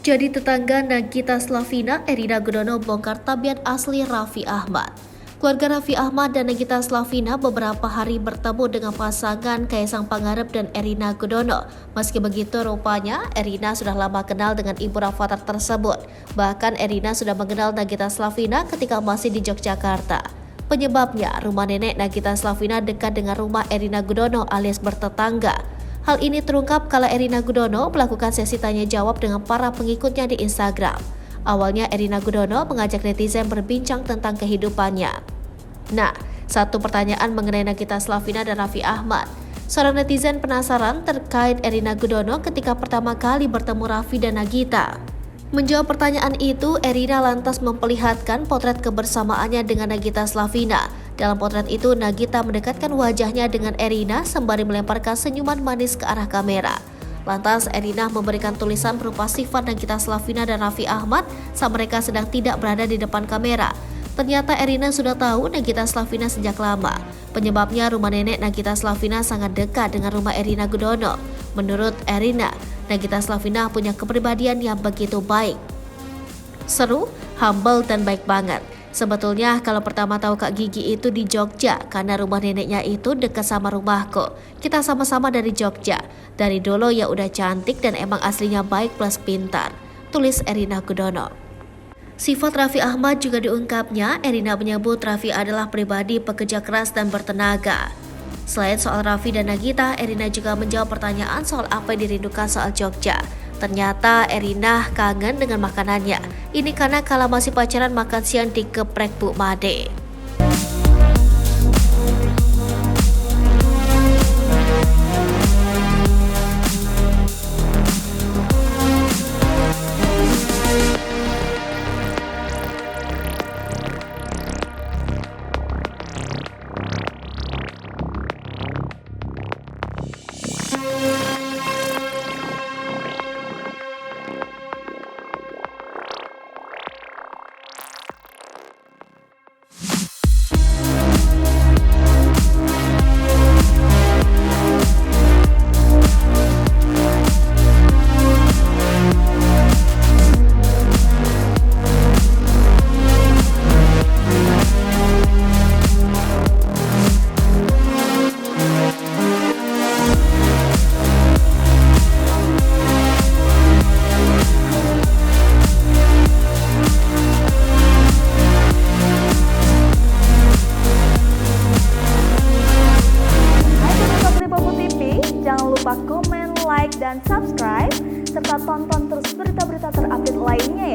Jadi tetangga Nagita Slavina, Erina Gudono bongkar tabiat asli Raffi Ahmad. Keluarga Raffi Ahmad dan Nagita Slavina beberapa hari bertemu dengan pasangan Kaisang Pangarep dan Erina Gudono. Meski begitu, rupanya Erina sudah lama kenal dengan ibu Rafathar tersebut. Bahkan Erina sudah mengenal Nagita Slavina ketika masih di Yogyakarta. Penyebabnya, rumah nenek Nagita Slavina dekat dengan rumah Erina Gudono alias bertetangga. Hal ini terungkap kala Erina Gudono melakukan sesi tanya jawab dengan para pengikutnya di Instagram. Awalnya Erina Gudono mengajak netizen berbincang tentang kehidupannya. Nah, satu pertanyaan mengenai Nagita Slavina dan Raffi Ahmad. Seorang netizen penasaran terkait Erina Gudono ketika pertama kali bertemu Raffi dan Nagita. Menjawab pertanyaan itu, Erina lantas memperlihatkan potret kebersamaannya dengan Nagita Slavina. Dalam potret itu, Nagita mendekatkan wajahnya dengan Erina sembari melemparkan senyuman manis ke arah kamera. Lantas, Erina memberikan tulisan berupa sifat Nagita Slavina dan Raffi Ahmad saat mereka sedang tidak berada di depan kamera. Ternyata Erina sudah tahu Nagita Slavina sejak lama. Penyebabnya rumah nenek Nagita Slavina sangat dekat dengan rumah Erina Gudono. Menurut Erina, Nagita Slavina punya kepribadian yang begitu baik. Seru, humble, dan baik banget. Sebetulnya kalau pertama tahu Kak Gigi itu di Jogja karena rumah neneknya itu dekat sama rumahku. Kita sama-sama dari Jogja. Dari dulu ya udah cantik dan emang aslinya baik plus pintar, tulis Erina Gudono. Sifat Raffi Ahmad juga diungkapnya. Erina menyebut Raffi adalah pribadi pekerja keras dan bertenaga. Selain soal Raffi dan Nagita, Erina juga menjawab pertanyaan soal apa yang dirindukan soal Jogja. Ternyata Erina kangen dengan makanannya. Ini karena kala masih pacaran makan siang di geprek Bu Made. Jangan lupa komen, like, dan subscribe, serta tonton terus berita-berita terupdate lainnya